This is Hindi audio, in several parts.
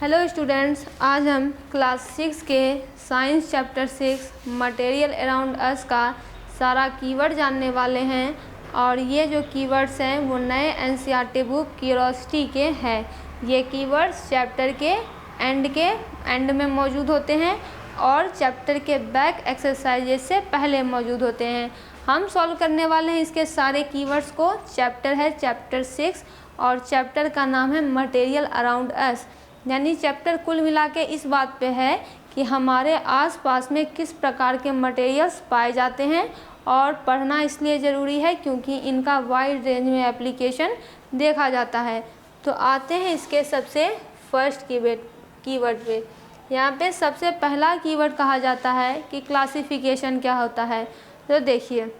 हेलो स्टूडेंट्स, आज हम क्लास 6 के science chapter 6 material around us का सारा कीवर्ड जानने वाले हैं। और ये जो कीवर्ड्स हैं वो नए एनसीईआरटी बुक क्यूरोसिटी के हैं। ये कीवर्ड्स चैप्टर के एंड में मौजूद होते हैं और चैप्टर के बैक एक्सरसाइजेज से पहले मौजूद होते हैं। हम सॉल्व करने वाले हैं इसके सारे कीवर्ड्स को। चैप्टर है चैप्टर 6 और चैप्टर का नाम है मटेरियल अराउंड अस। यानी चैप्टर कुल मिला के इस बात पे है कि हमारे आसपास में किस प्रकार के मटेरियल्स पाए जाते हैं। और पढ़ना इसलिए ज़रूरी है क्योंकि इनका वाइड रेंज में एप्लीकेशन देखा जाता है। तो आते हैं इसके सबसे फर्स्ट कीवर्ड पे। यहाँ पे सबसे पहला कीवर्ड कहा जाता है कि क्लासिफिकेशन क्या होता है। तो देखिए,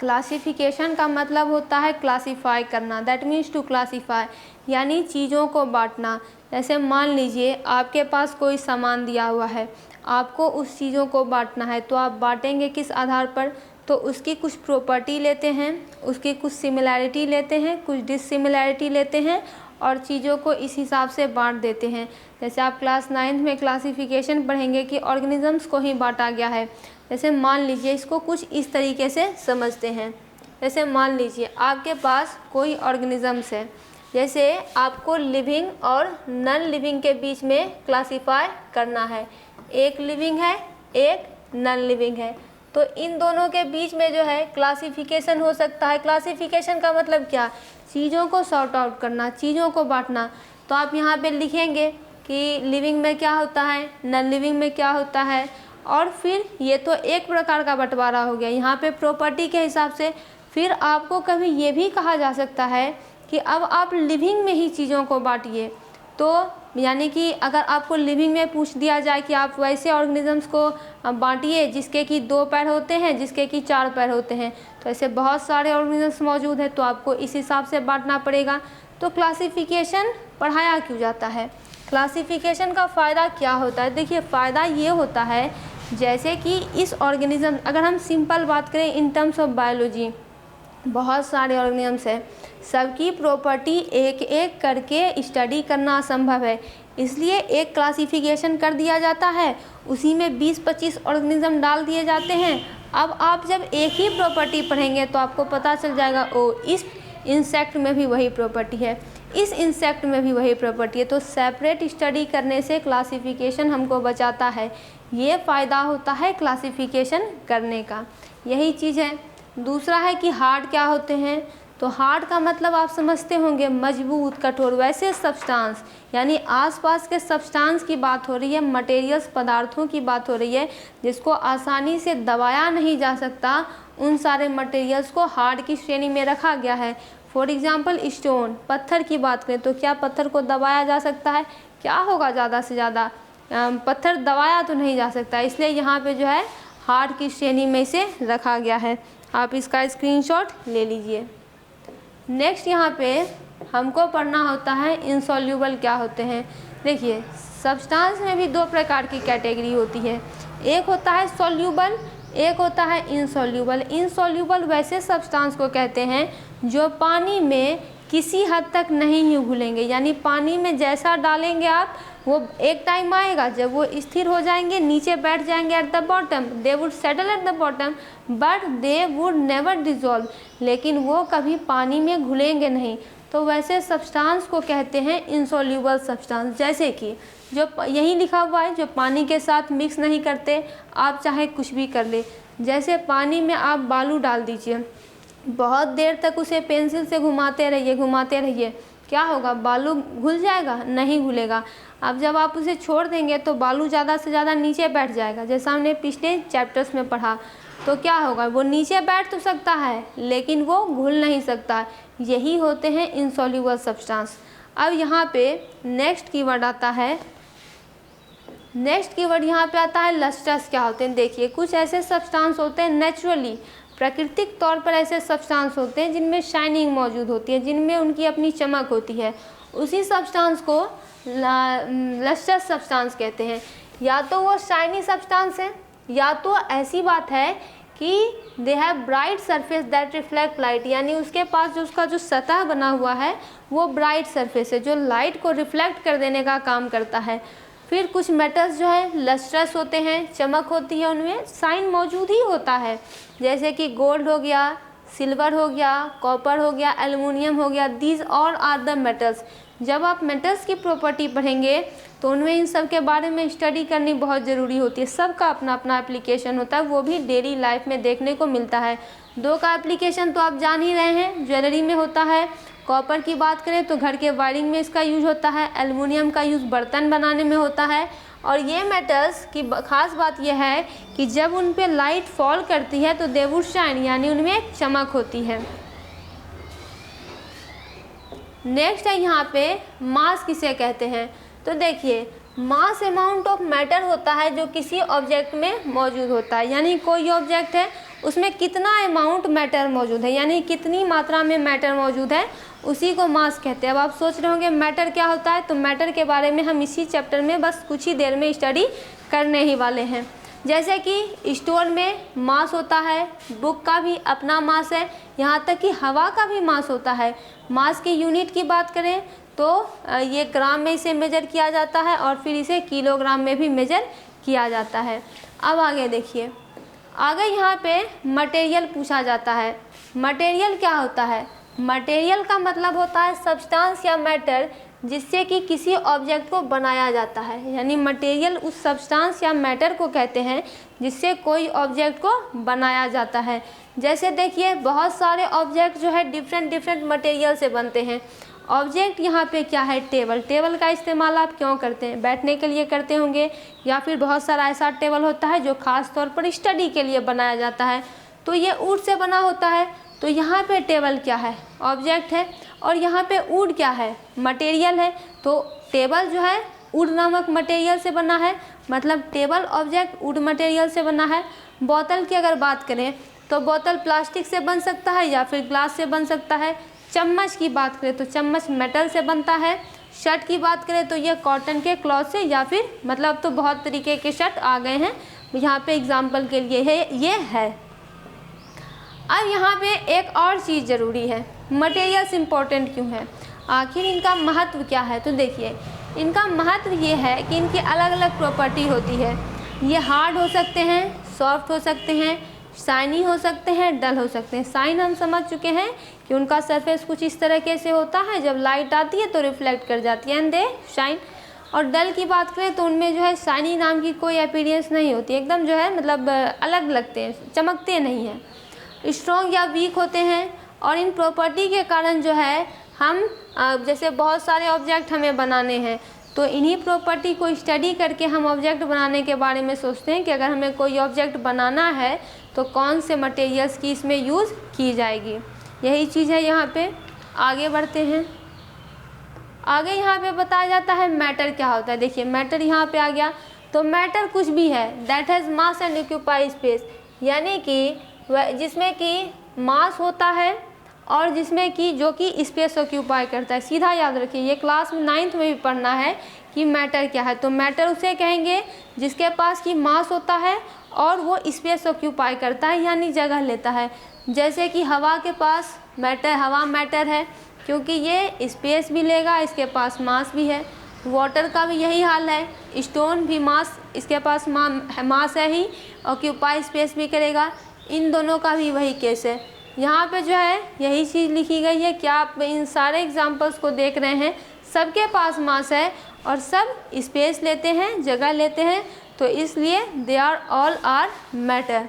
क्लासिफिकेशन का मतलब होता है क्लासीफाई करना, दैट मीन्स टू क्लासीफाई, यानी चीज़ों को बांटना। जैसे मान लीजिए आपके पास कोई सामान दिया हुआ है, आपको उस चीज़ों को बांटना है, तो आप बांटेंगे किस आधार पर? तो उसकी कुछ प्रॉपर्टी लेते हैं, उसकी कुछ सिमिलैरिटी लेते हैं, कुछ डिससिमिलैरिटी लेते हैं और चीज़ों को इस हिसाब से बांट देते हैं। जैसे आप क्लास 9th में क्लासिफिकेशन पढ़ेंगे कि ऑर्गेनिजम्स को ही बांटा गया है। जैसे मान लीजिए, इसको कुछ इस तरीके से समझते हैं। जैसे मान लीजिए आपके पास कोई ऑर्गेनिजम्स है, जैसे आपको लिविंग और नॉन लिविंग के बीच में क्लासीफाई करना है। एक लिविंग है, एक नॉन लिविंग है, तो इन दोनों के बीच में जो है क्लासिफिकेशन हो सकता है। क्लासिफिकेशन का मतलब क्या? चीज़ों को सॉर्ट आउट करना, चीज़ों को बांटना। तो आप यहाँ पे लिखेंगे कि लिविंग में क्या होता है, नॉन लिविंग में क्या होता है, और फिर ये तो एक प्रकार का बंटवारा हो गया यहाँ पे प्रॉपर्टी के हिसाब से। फिर आपको कभी ये भी कहा जा सकता है कि अब आप लिविंग में ही चीज़ों को बांटिए। तो यानी कि अगर आपको लिविंग में पूछ दिया जाए कि आप वैसे ऑर्गेनिजम्स को बांटिए जिसके कि 2 पैर होते हैं, जिसके कि 4 पैर होते हैं, तो ऐसे बहुत सारे ऑर्गेनिजम्स मौजूद हैं, तो आपको इस हिसाब से बांटना पड़ेगा। तो क्लासिफिकेशन पढ़ाया क्यों जाता है? क्लासिफिकेशन का फ़ायदा क्या होता है? देखिए, फ़ायदा ये होता है जैसे कि इस ऑर्गेनिज्म, अगर हम सिंपल बात करें इन टर्म्स ऑफ बायोलॉजी, बहुत सारे ऑर्गेनिजम्स हैं, सबकी प्रॉपर्टी एक एक करके स्टडी करना असंभव है, इसलिए एक क्लासिफिकेशन कर दिया जाता है, उसी में 20-25 ऑर्गेनिज्म डाल दिए जाते हैं। अब आप जब एक ही प्रॉपर्टी पढ़ेंगे तो आपको पता चल जाएगा, ओ इस इंसेक्ट में भी वही प्रॉपर्टी है, इस इंसेक्ट में भी वही प्रॉपर्टी है। तो सेपरेट स्टडी करने से क्लासिफिकेशन हमको बचाता है। ये फ़ायदा होता है क्लासिफिकेशन करने का, यही चीज़ है। दूसरा है कि हार्ड क्या होते हैं। तो हार्ड का मतलब आप समझते होंगे मजबूत, कठोर। वैसे सब्सटेंस, यानी आसपास के सब्सटेंस की बात हो रही है, मटेरियल्स, पदार्थों की बात हो रही है जिसको आसानी से दबाया नहीं जा सकता, उन सारे मटेरियल्स को हार्ड की श्रेणी में रखा गया है। फॉर एग्जाम्पल स्टोन, पत्थर की बात करें तो क्या पत्थर को दबाया जा सकता है? क्या होगा, ज़्यादा से ज़्यादा पत्थर दबाया तो नहीं जा सकता, इसलिए यहाँ पे जो है हार्ड की श्रेणी में इसे रखा गया है। आप इसका स्क्रीनशॉट ले लीजिए। नेक्स्ट यहाँ पे हमको पढ़ना होता है इनसॉल्यूबल क्या होते हैं। देखिए, सब्सटेंस में भी 2 प्रकार की कैटेगरी होती है, एक होता है सॉल्यूबल, एक होता है इनसॉल्यूबल। इनसॉल्यूबल वैसे सब्सटेंस को कहते हैं जो पानी में किसी हद तक नहीं ही घुलेंगे, यानी पानी में जैसा डालेंगे आप, वो एक टाइम आएगा जब वो स्थिर हो जाएंगे, नीचे बैठ जाएंगे at the bottom, they would settle at the bottom but they would never dissolve, लेकिन वो कभी पानी में घुलेंगे नहीं। तो वैसे सब्सटेंस को कहते हैं इनसॉल्यूबल सब्सटेंस। जैसे कि जो यही लिखा हुआ है, जो पानी के साथ मिक्स नहीं करते, आप चाहे कुछ भी कर ले। जैसे पानी में आप बालू डाल दीजिए, बहुत देर तक उसे पेंसिल से घुमाते रहिए, क्या होगा? बालू घुल जाएगा? नहीं घुलेगा। अब जब आप उसे छोड़ देंगे तो बालू ज़्यादा से ज़्यादा नीचे बैठ जाएगा, जैसा हमने पिछले चैप्टर्स में पढ़ा। तो क्या होगा? वो नीचे बैठ तो सकता है लेकिन वो घुल नहीं सकता। यही होते हैं इनसॉल्यूबल सब्सटेंस। अब यहाँ पे नेक्स्ट कीवर्ड आता है, नेक्स्ट कीवर्ड यहाँ पे आता है लस्टर्स क्या होते हैं। देखिए, कुछ ऐसे सब्सटेंस होते हैं नेचुरली, प्राकृतिक तौर पर ऐसे सब्सटेंस होते हैं जिनमें शाइनिंग मौजूद होती है, जिनमें उनकी अपनी चमक होती है, उसी सब्सटेंस को लस्टर्स सब्सटेंस कहते हैं। या तो वो शाइनी सब्सटेंस है, या तो ऐसी बात है कि they have bright surface that reflect light, यानी उसके पास जो उसका जो सतह बना हुआ है वो ब्राइट सरफेस है जो लाइट को रिफ्लेक्ट कर देने का काम करता है। फिर कुछ मेटल्स जो है लस्ट्रस होते हैं, चमक होती है, उनमें शाइन मौजूद ही होता है, जैसे कि गोल्ड हो गया, सिल्वर हो गया, कॉपर हो गया, एल्युमिनियम हो गया। These all are the metals. जब आप मेटल्स की प्रॉपर्टी पढ़ेंगे तो उनमें इन सब के बारे में स्टडी करनी बहुत ज़रूरी होती है। सबका अपना अपना एप्लीकेशन होता है, वो भी डेली लाइफ में देखने को मिलता है। दो का एप्लीकेशन तो आप जान ही रहे हैं, ज्वेलरी में होता है। कॉपर की बात करें तो घर के वायरिंग में इसका यूज होता है। एल्युमिनियम का यूज़ बर्तन बनाने में होता है। और ये मेटल्स की खास बात यह है कि जब उन पे लाइट फॉल करती है तो दे वुड शाइन, यानी उनमें एक चमक होती है। नेक्स्ट है यहाँ पे मास किसे कहते हैं। तो देखिए, मास अमाउंट ऑफ मैटर होता है जो किसी ऑब्जेक्ट में मौजूद होता है, यानी कोई ऑब्जेक्ट है उसमें कितना अमाउंट मैटर मौजूद है, यानी कितनी मात्रा में मैटर मौजूद है, उसी को मास कहते हैं। अब आप सोच रहे होंगे मैटर क्या होता है, तो मैटर के बारे में हम इसी चैप्टर में बस कुछ ही देर में स्टडी करने ही वाले हैं। जैसे कि स्टोन में मास होता है, बुक का भी अपना मास है, यहाँ तक कि हवा का भी मास होता है। मास की यूनिट की बात करें तो ये ग्राम में इसे मेजर किया जाता है और फिर इसे किलोग्राम में भी मेजर किया जाता है। अब आगे देखिए, आगे यहाँ पे मटेरियल पूछा जाता है। मटेरियल क्या होता है? मटेरियल का मतलब होता है सब्सटेंस या मैटर जिससे कि किसी ऑब्जेक्ट को बनाया जाता है, यानी मटेरियल उस सब्सटेंस या मैटर को कहते हैं जिससे कोई ऑब्जेक्ट को बनाया जाता है। जैसे देखिए, बहुत सारे ऑब्जेक्ट जो है डिफरेंट मटेरियल से बनते हैं। ऑब्जेक्ट यहाँ पे क्या है? टेबल। टेबल का इस्तेमाल आप क्यों करते हैं? बैठने के लिए करते होंगे, या फिर बहुत सारा ऐसा टेबल होता है जो खास तौर पर स्टडी के लिए बनाया जाता है, तो ये वुड से बना होता है। तो यहाँ पे टेबल क्या है? ऑब्जेक्ट है। और यहाँ पे वुड क्या है? मटेरियल है। तो टेबल जो है वुड नामक मटेरियल से बना है, मतलब टेबल ऑब्जेक्ट वुड मटेरियल से बना है। बोतल की अगर बात करें तो बोतल प्लास्टिक से बन सकता है या फिर ग्लास से बन सकता है। चम्मच की बात करें तो चम्मच मेटल से बनता है। शर्ट की बात करें तो ये कॉटन के क्लॉथ से, या फिर मतलब तो बहुत तरीके के शर्ट आ गए हैं, यहाँ पे एग्जाम्पल के लिए है ये है। अब यहाँ पे एक और चीज़ ज़रूरी है, मटेरियल्स इम्पोर्टेंट क्यों है, आखिर इनका महत्व क्या है? तो देखिए, इनका महत्व ये है कि इनकी अलग अलग प्रॉपर्टी होती है। ये हार्ड हो सकते हैं, सॉफ्ट हो सकते हैं, शाइनी हो सकते हैं, डल हो सकते हैं। शाइन हम समझ चुके हैं कि उनका सरफेस कुछ इस तरीके से होता है, जब लाइट आती है तो रिफ्लेक्ट कर जाती है एंड दे शाइन। और डल की बात करें तो उनमें जो है शाइनी नाम की कोई अपीयरेंस नहीं होती, एकदम जो है मतलब अलग लगते हैं, चमकते नहीं हैं। स्ट्रॉन्ग या वीक होते हैं, और इन प्रॉपर्टी के कारण जो है हम जैसे बहुत सारे ऑब्जेक्ट हमें बनाने हैं तो इन्हीं प्रॉपर्टी को स्टडी करके हम ऑब्जेक्ट बनाने के बारे में सोचते हैं कि अगर हमें कोई ऑब्जेक्ट बनाना है तो कौन से मटेरियल्स की इसमें यूज़ की जाएगी। यही चीज़ है यहाँ पे। आगे बढ़ते हैं। आगे यहाँ पे बताया जाता है मैटर क्या होता है। देखिए, मैटर यहाँ पे आ गया। तो मैटर कुछ भी है that has mass and occupy space, यानी कि जिसमें कि मास होता है और जिसमें कि जो कि स्पेस ऑक्यूपाई करता है। सीधा याद रखिए, ये क्लास में 9th में भी पढ़ना है कि मैटर क्या है। तो मैटर उसे कहेंगे जिसके पास कि मास होता है और वो स्पेस ऑक्यूपाई करता है, यानी जगह लेता है। जैसे कि हवा के पास हवा मैटर है क्योंकि ये स्पेस भी लेगा, इसके पास मास भी है। वाटर का भी यही हाल है, स्टोन भी मास, इसके पास मास है ही, ऑक्यूपाई स्पेस भी करेगा। इन दोनों का भी वही केस है। यहाँ पे जो है यही चीज़ लिखी गई है। क्या आप इन सारे एग्जाम्पल्स को देख रहे हैं? सबके पास मास है और सब स्पेस लेते हैं, जगह लेते हैं, तो इसलिए they are all are matter.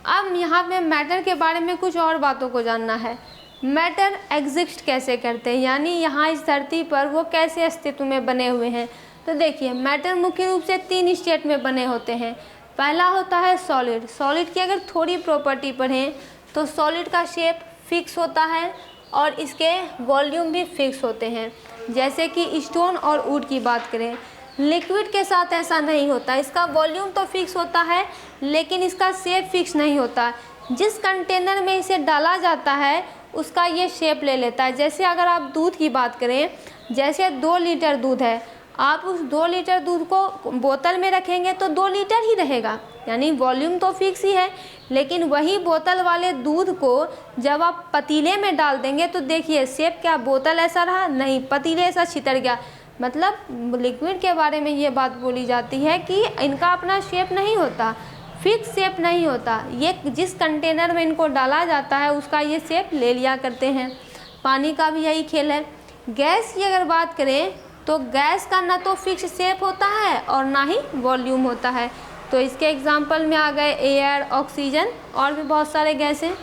अब यहाँ पे मैटर के बारे में कुछ और बातों को जानना है। मैटर एग्जिस्ट कैसे करते हैं, यानी यहाँ इस धरती पर वो कैसे अस्तित्व में बने हुए हैं। तो देखिए, मैटर मुख्य रूप से 3 स्टेट में बने होते हैं। पहला होता है सॉलिड। सॉलिड की अगर थोड़ी प्रॉपर्टी पढ़ें तो सॉलिड का शेप फिक्स होता है और इसके वॉल्यूम भी फिक्स होते हैं। जैसे कि स्टोन और वुड की बात करें, लिक्विड के साथ ऐसा नहीं होता, इसका वॉल्यूम तो फिक्स होता है लेकिन इसका शेप फिक्स नहीं होता। जिस कंटेनर में इसे डाला जाता है उसका ये शेप ले लेता है। जैसे अगर आप दूध की बात करें, जैसे 2 लीटर दूध है, आप उस 2 लीटर दूध को बोतल में रखेंगे तो 2 लीटर ही रहेगा, यानी वॉल्यूम तो फिक्स ही है। लेकिन वही बोतल वाले दूध को जब आप पतीले में डाल देंगे तो देखिए शेप क्या बोतल ऐसा रहा, नहीं, पतीले ऐसा छितर गया। मतलब लिक्विड के बारे में ये बात बोली जाती है कि इनका अपना शेप नहीं होता, फिक्स शेप नहीं होता। ये जिस कंटेनर में इनको डाला जाता है उसका ये शेप ले लिया करते हैं। पानी का भी यही खेल है। गैस की अगर बात करें तो गैस का ना तो फिक्स शेप होता है और ना ही वॉल्यूम होता है। तो इसके एग्जाम्पल में आ गए एयर, ऑक्सीजन और भी बहुत सारे गैस हैं।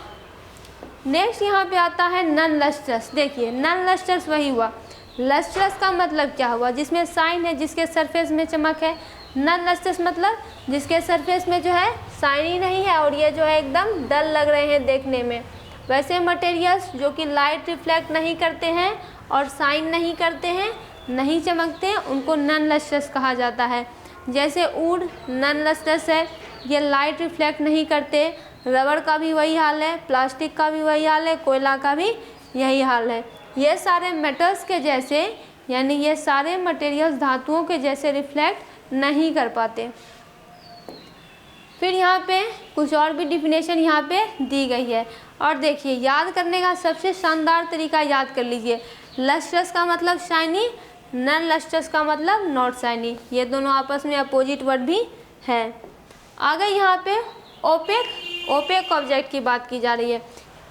नेक्स्ट यहाँ पे आता है नॉन लस्ट्रस। देखिए नॉन लस्ट्रस वही हुआ, लस्ट्रस का मतलब क्या हुआ, जिसमें साइन है, जिसके सरफेस में चमक है। नॉन लस्ट्रस मतलब जिसके सरफेस में जो है साइन ही नहीं है और ये जो है एकदम डल लग रहे हैं देखने में। वैसे मटेरियल्स जो कि लाइट रिफ्लेक्ट नहीं करते हैं और साइन नहीं करते हैं, नहीं चमकते हैं, उनको नॉन लस्ट्रस कहा जाता है। जैसे वुड नॉन लस्ट्रस है, ये लाइट रिफ्लेक्ट नहीं करते। रबड़ का भी वही हाल है, प्लास्टिक का भी वही हाल है, कोयला का भी यही हाल है। ये सारे मेटल्स के जैसे, यानी ये सारे मटेरियल्स धातुओं के जैसे रिफ्लेक्ट नहीं कर पाते। फिर यहाँ पे कुछ और भी डिफिनेशन यहाँ पे दी गई है और देखिए याद करने का सबसे शानदार तरीका याद कर लीजिए। लस्ट्रस का मतलब शाइनी, नॉन लस्ट्रस का मतलब नॉट शाइनी। ये दोनों आपस में अपोजिट वर्ड भी है। आगे यहाँ पे ओपेक ऑब्जेक्ट की बात की जा रही है।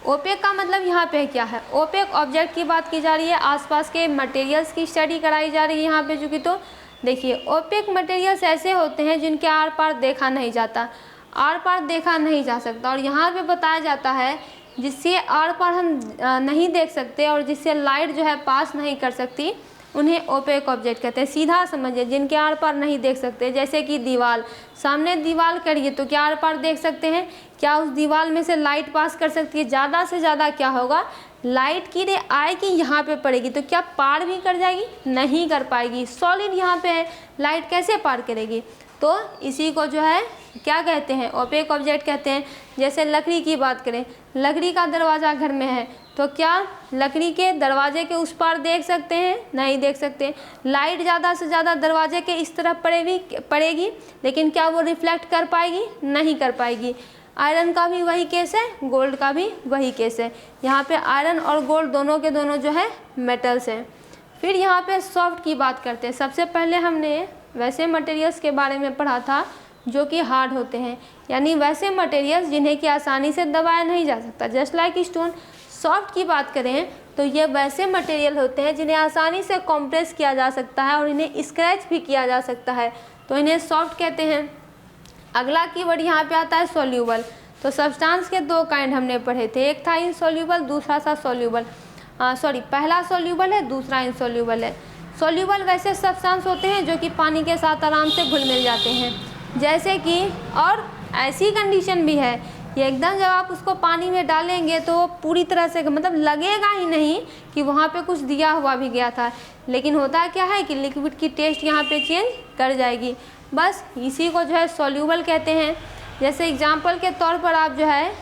ओपेक का मतलब यहाँ पे क्या है, ओपेक ऑब्जेक्ट की बात की जा रही है, आसपास के मटेरियल्स की स्टडी कराई जा रही है यहाँ पे। चूँकि तो देखिए ओपेक मटेरियल्स ऐसे होते हैं जिनके आर पार देखा नहीं जाता, आर पार देखा नहीं जा सकता। और यहाँ पे बताया जाता है जिससे आर पार हम नहीं देख सकते और जिससे लाइट जो है पास नहीं कर सकती, उन्हें ओपेक ऑब्जेक्ट कहते हैं। सीधा समझिए, जिनके आर पार नहीं देख सकते, जैसे कि दीवार, सामने दीवार करिए तो क्या आर पार देख सकते हैं, क्या उस दीवार में से लाइट पास कर सकती है? ज़्यादा से ज़्यादा क्या होगा, लाइट की रे आएगी यहाँ पे पड़ेगी तो क्या पार भी कर जाएगी? नहीं कर पाएगी। सॉलिड यहाँ पे है, लाइट कैसे पार करेगी? तो इसी को जो है क्या कहते हैं, ओपेक ऑब्जेक्ट कहते हैं। जैसे लकड़ी की बात करें, लकड़ी का दरवाज़ा घर में है तो क्या लकड़ी के दरवाजे के उस पार देख सकते हैं? नहीं देख सकते। लाइट ज़्यादा से ज़्यादा दरवाजे के इस तरफ पड़ेगी, लेकिन क्या वो रिफ्लेक्ट कर पाएगी? नहीं कर पाएगी। आयरन का भी वही केस है, गोल्ड का भी वही केस है। यहाँ पे आयरन और गोल्ड दोनों के दोनों जो है मेटल्स हैं। फिर यहाँ पे सॉफ्ट की बात करते हैं। सबसे पहले हमने वैसे मटेरियल्स के बारे में पढ़ा था जो कि हार्ड होते हैं, यानी वैसे मटेरियल्स जिन्हें कि आसानी से दबाया नहीं जा सकता, जस्ट लाइक स्टोन। सॉफ्ट की बात करें तो ये वैसे मटेरियल होते हैं जिन्हें आसानी से कॉम्प्रेस किया जा सकता है और इन्हें स्क्रैच भी किया जा सकता है, तो इन्हें सॉफ्ट कहते हैं। अगला कीवर्ड यहाँ पे आता है सॉल्यूबल। तो सब्सटेंस के 2 काइंड हमने पढ़े थे, एक था इनसॉल्यूबल, दूसरा था सॉल्यूबल। पहला सॉल्यूबल है, दूसरा इनसॉल्यूबल है। सॉल्यूबल वैसे सब्सटेंस होते हैं जो कि पानी के साथ आराम से घुल मिल जाते हैं, जैसे कि, और ऐसी कंडीशन भी है ये एकदम जब आप उसको पानी में डालेंगे तो वो पूरी तरह से मतलब लगेगा ही नहीं कि वहाँ पे कुछ दिया हुआ भी गया था, लेकिन होता क्या है कि लिक्विड की टेस्ट यहाँ पे चेंज कर जाएगी। बस इसी को जो है सॉल्यूबल कहते हैं। जैसे एग्जांपल के तौर पर आप जो है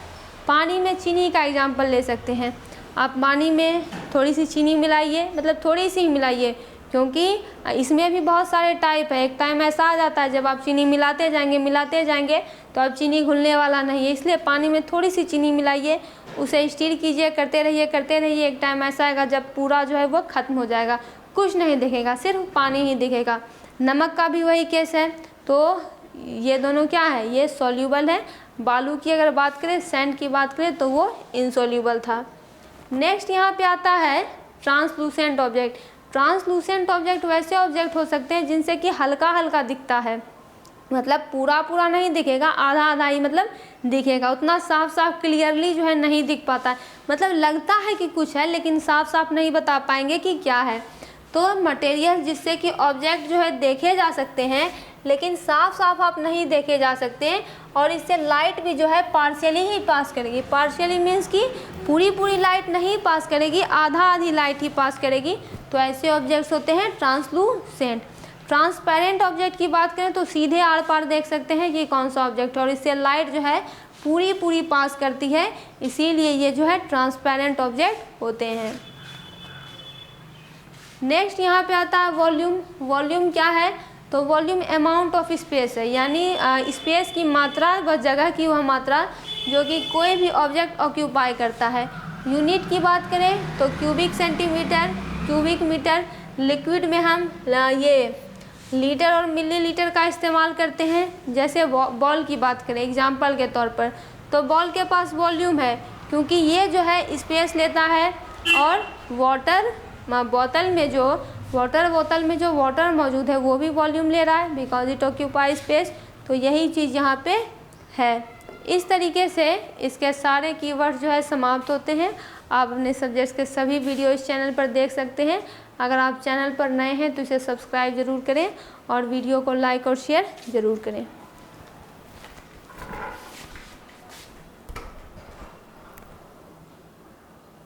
पानी में चीनी का एग्जांपल ले सकते हैं। आप पानी में थोड़ी सी चीनी मिलाइए, मतलब थोड़ी सी ही मिलाइए, क्योंकि इसमें भी बहुत सारे टाइप है। एक टाइम ऐसा आ जाता है जब आप चीनी मिलाते जाएंगे तो अब चीनी घुलने वाला नहीं है, इसलिए पानी में थोड़ी सी चीनी मिलाइए, उसे स्टीर कीजिए, करते रहिए। एक टाइम ऐसा आएगा जब पूरा जो है वो ख़त्म हो जाएगा, कुछ नहीं दिखेगा, सिर्फ पानी ही दिखेगा। नमक का भी वही केस है। तो ये दोनों क्या है, ये सॉल्यूबल है। बालू की अगर बात करें, सैंड की बात करें तो वो इनसॉल्यूबल था। नेक्स्ट यहाँ पे आता है ट्रांसलूसेंट ऑब्जेक्ट। ट्रांसलूसेंट ऑब्जेक्ट वैसे ऑब्जेक्ट हो सकते हैं जिनसे कि हल्का हल्का दिखता है, मतलब पूरा नहीं दिखेगा, आधा ही मतलब दिखेगा, उतना साफ क्लियरली जो है नहीं दिख पाता है, मतलब लगता है कि कुछ है लेकिन साफ नहीं बता पाएंगे कि क्या है। तो मटेरियल जिससे कि ऑब्जेक्ट जो है देखे जा सकते हैं लेकिन साफ आप नहीं देखे जा सकते, और इससे लाइट भी जो है पार्शियली ही पास करेगी। पार्शियली मीन्स कि पूरी लाइट नहीं पास करेगी, आधी लाइट ही पास करेगी। तो ऐसे ऑब्जेक्ट्स होते हैं ट्रांसलूसेंट। ट्रांसपेरेंट ऑब्जेक्ट की बात करें तो सीधे आर पार देख सकते हैं कि कौन सा ऑब्जेक्ट है, और इससे लाइट जो है पूरी पास करती है, इसीलिए ये जो है ट्रांसपेरेंट ऑब्जेक्ट होते हैं। नेक्स्ट यहाँ पे आता है वॉल्यूम। वॉल्यूम क्या है? तो वॉल्यूम अमाउंट ऑफ स्पेस है, यानी स्पेस की मात्रा व जगह की वह मात्रा जो कि कोई भी ऑब्जेक्ट ऑक्यूपाई करता है। यूनिट की बात करें तो cubic centimetre, cubic metre. Liquid में हम ये लीटर और मिलीलीटर का इस्तेमाल करते हैं। जैसे बॉल की बात करें एग्जाम्पल के तौर पर, तो बॉल के पास वॉल्यूम है क्योंकि ये जो है स्पेस लेता है, और वाटर बोतल में जो वाटर मौजूद है वो भी वॉल्यूम ले रहा है, बिकॉज इट ऑक्यूपाई स्पेस। तो यही चीज़ यहाँ पे है। इस तरीके से इसके सारे कीवर्ड्स जो है समाप्त होते हैं। आप अपने सब्जेक्ट्स के सभी वीडियो इस चैनल पर देख सकते हैं। अगर आप चैनल पर नए हैं तो इसे सब्सक्राइब ज़रूर करें और वीडियो को लाइक और शेयर ज़रूर करें।